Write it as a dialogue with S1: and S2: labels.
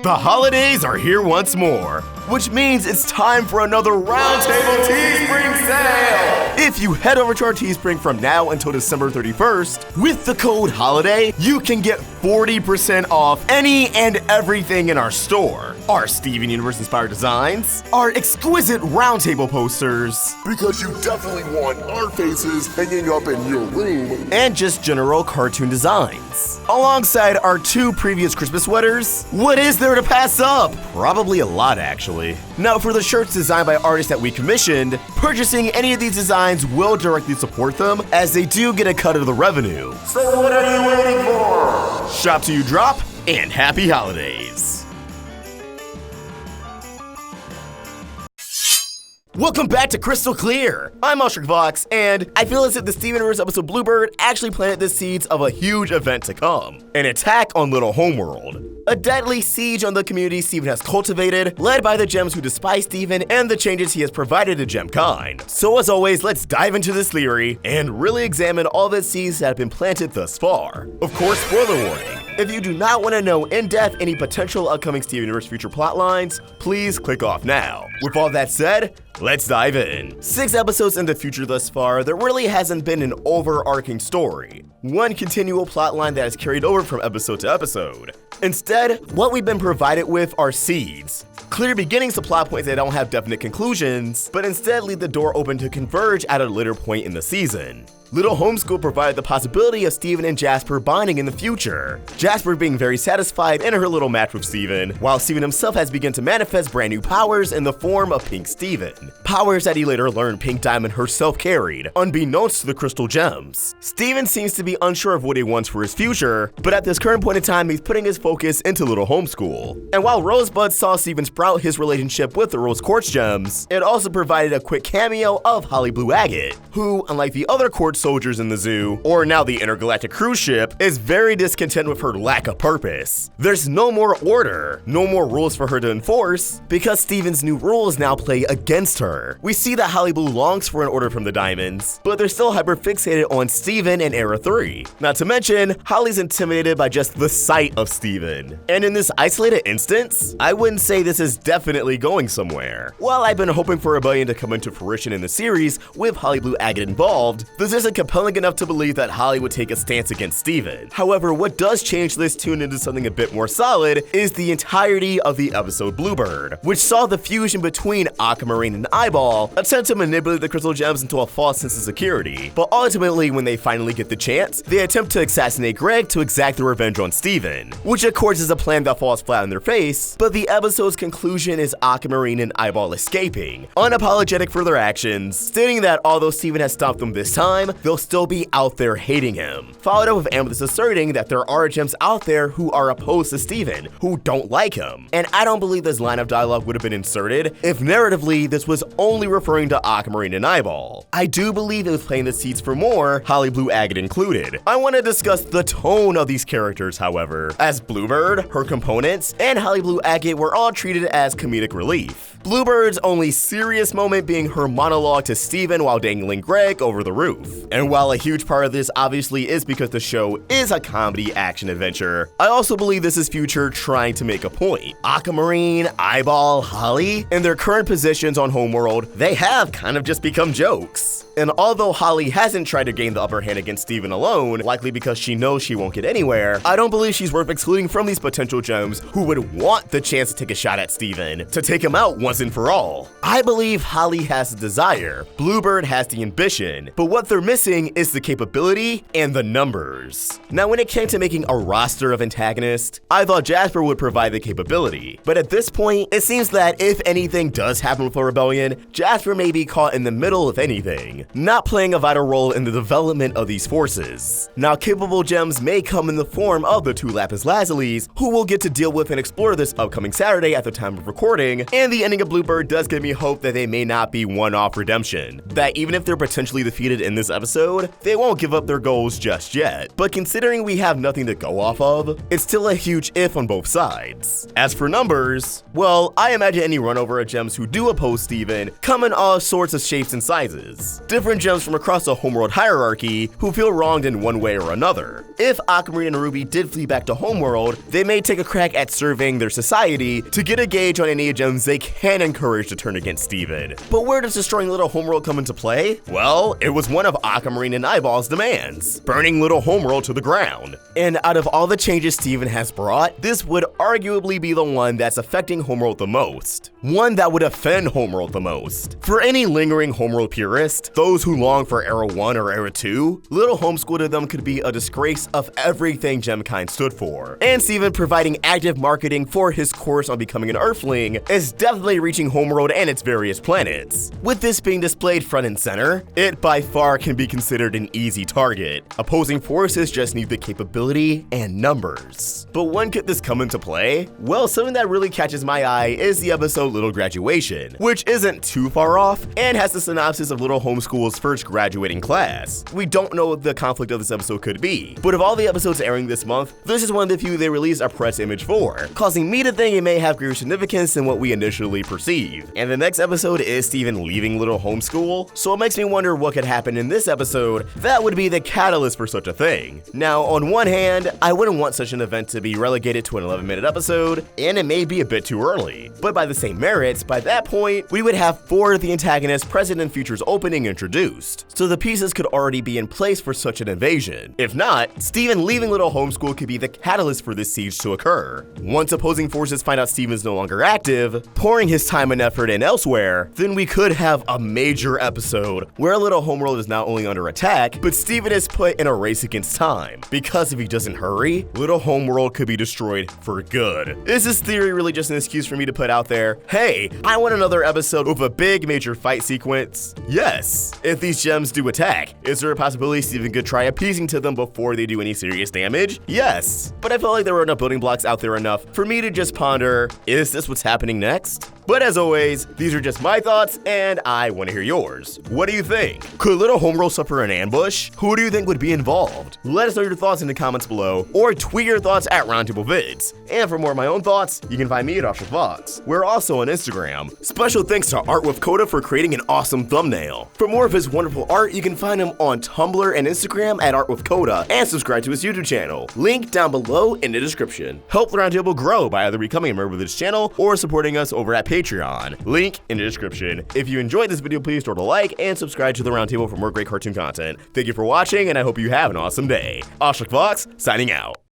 S1: The holidays are here once more, which means it's time for another Roundtable Teespring sale! If you head over to our Teespring from now until December 31st, with the code HOLIDAY, you can get 40% off any and everything in our store. Our Steven Universe-inspired designs, our exquisite Roundtable posters,
S2: because you definitely want our faces hanging up in your room,
S1: and just general cartoon designs. Alongside our 2 previous Christmas sweaters, what is there to pass up? Probably a lot, actually. Now, for the shirts designed by artists that we commissioned, purchasing any of these designs will directly support them, as they do get a cut of the revenue.
S2: So what are you waiting for?
S1: Shop till you drop, and happy holidays! Welcome back to Crystal Clear! I'm Vox, and I feel as if the Steven Universe episode Bluebird actually planted the seeds of a huge event to come. An attack on Little Homeworld. A deadly siege on the community Steven has cultivated, led by the gems who despise Steven and the changes he has provided to Gemkind. So as always, let's dive into this theory and really examine all the seeds that have been planted thus far. Of course, spoiler warning. If you do not want to know in depth any potential upcoming Steven Universe future plotlines, please click off now. With all that said, let's dive in. 6 episodes in the future thus far, there really hasn't been an overarching story. One continual plotline that has carried over from episode to episode. Instead, what we've been provided with are seeds. Clear beginnings to plot points that don't have definite conclusions, but instead leave the door open to converge at a later point in the season. Little Homeschool provided the possibility of Steven and Jasper bonding in the future. Jasper being very satisfied in her little match with Steven, while Steven himself has begun to manifest brand new powers in the form of Pink Steven. Powers that he later learned Pink Diamond herself carried, unbeknownst to the Crystal Gems. Steven seems to be unsure of what he wants for his future, but at this current point in time, he's putting his focus into Little Homeschool. And while Rosebud saw Steven sprout his relationship with the Rose Quartz Gems, it also provided a quick cameo of Holly Blue Agate, who, unlike the other Quartz soldiers in the zoo, or now the intergalactic cruise ship, is very discontent with her lack of purpose. There's no more order, no more rules for her to enforce, because Steven's new rules now play against her. We see that Holly Blue longs for an order from the Diamonds, but they're still hyper-fixated on Steven and Era 3. Not to mention, Holly's intimidated by just the sight of Steven. And in this isolated instance, I wouldn't say this is definitely going somewhere. While I've been hoping for Rebellion to come into fruition in the series with Holly Blue Agate involved, this isn't compelling enough to believe that Holly would take a stance against Steven. However, what does change this tune into something a bit more solid is the entirety of the episode Bluebird, which saw the fusion between Aquamarine and Eyeball attempt to manipulate the Crystal Gems into a false sense of security. But ultimately, when they finally get the chance, they attempt to assassinate Greg to exact their revenge on Steven, which of course is a plan that falls flat on their face, but the episode's conclusion is Aquamarine and Eyeball escaping, unapologetic for their actions, stating that although Steven has stopped them this time, they'll still be out there hating him. Followed up with Amethyst asserting that there are gems out there who are opposed to Steven, who don't like him. And I don't believe this line of dialogue would have been inserted if narratively this was only referring to Aquamarine and Eyeball. I do believe it was playing the seeds for more, Holly Blue Agate included. I want to discuss the tone of these characters, however, as Bluebird, her components, and Holly Blue Agate were all treated as comedic relief. Bluebird's only serious moment being her monologue to Steven while dangling Greg over the roof. And while a huge part of this obviously is because the show is a comedy action adventure, I also believe this is Future trying to make a point. Aquamarine, Eyeball, Holly, in their current positions on Homeworld, they have kind of just become jokes. And although Holly hasn't tried to gain the upper hand against Steven alone, likely because she knows she won't get anywhere, I don't believe she's worth excluding from these potential gems who would want the chance to take a shot at Steven, to take him out once and for all. I believe Holly has the desire, Bluebird has the ambition, but what they're missing is the capability and the numbers. Now, when it came to making a roster of antagonists, I thought Jasper would provide the capability, but at this point, it seems that if anything does happen with a rebellion, Jasper may be caught in the middle of anything, not playing a vital role in the development of these forces. Now, capable gems may come in the form of the 2 Lapis Lazulis, who we'll get to deal with and explore this upcoming Saturday at the time of recording, and the ending of Bluebird does give me hope that they may not be one-off redemption, that even if they're potentially defeated in this episode, they won't give up their goals just yet. But considering we have nothing to go off of, it's still a huge if on both sides. As for numbers, well, I imagine any runover of gems who do oppose Steven come in all sorts of shapes and sizes. Different gems from across the Homeworld hierarchy who feel wronged in one way or another. If Aquamarine and Ruby did flee back to Homeworld, they may take a crack at surveying their society to get a gauge on any gems they can encourage to turn against Steven. But where does destroying Little Homeworld come into play? Well, it was one of Aquamarine and Eyeball's demands, burning Little Homeworld to the ground. And out of all the changes Steven has brought, this would arguably be the one that's affecting Homeworld the most. One that would offend Homeworld the most. For any lingering Homeworld purist, those who long for Era 1 or Era 2, Little Homeschool to them could be a disgrace of everything Gemkind stood for. And Steven providing active marketing for his course on becoming an Earthling is definitely reaching Homeworld and its various planets. With this being displayed front and center, it by far can be considered an easy target. Opposing forces just need the capability and numbers. But when could this come into play? Well, something that really catches my eye is the episode Little Graduation, which isn't too far off and has the synopsis of Little Homeschool's first graduating class. We don't know what the conflict of this episode could be, but of all the episodes airing this month, this is one of the few they released a press image for, causing me to think it may have greater significance than what we initially perceive. And the next episode is Steven leaving Little Homeschool, so it makes me wonder what could happen in this episode that would be the catalyst for such a thing. Now, on one hand, I wouldn't want such an event to be relegated to an 11-minute episode, and it may be a bit too early. But by the same merits, by that point, we would have 4 of the antagonists present in Future's opening introduced, so the pieces could already be in place for such an invasion. If not, Steven leaving Little Homeschool could be the catalyst for this siege to occur. Once opposing forces find out Steven's no longer active, pouring his time and effort in elsewhere, then we could have a major episode where Little Homeworld is not only under attack, but Steven is put in a race against time. Because if he doesn't hurry, Little Homeworld could be destroyed for good. Is this theory really just an excuse for me to put out there, hey, I want another episode with a big major fight sequence? Yes. If these gems do attack, is there a possibility Steven could try appeasing to them before they do any serious damage? Yes. But I felt like there were enough building blocks out there enough for me to just ponder, is this what's happening next? But as always, these are just my thoughts, and I want to hear yours. What do you think? Could Little Homeworld suffer an ambush? Who do you think would be involved? Let us know your thoughts in the comments below, or tweet your thoughts at Roundtable Vids. And for more of my own thoughts, you can find me at ARTWITHKODA. We're also on Instagram. Special thanks to ARTWITHKODA for creating an awesome thumbnail. For more of his wonderful art, you can find him on Tumblr and Instagram at ARTWITHKODA, and subscribe to his YouTube channel. Link down below in the description. Help the Roundtable grow by either becoming a member of this channel or supporting us over at Patreon. Link in the description. If you enjoyed this video, please throw a like and subscribe to the Roundtable for more great cartoon content. Thank you for watching, and I hope you have an awesome day. ARTWITHKODA signing out.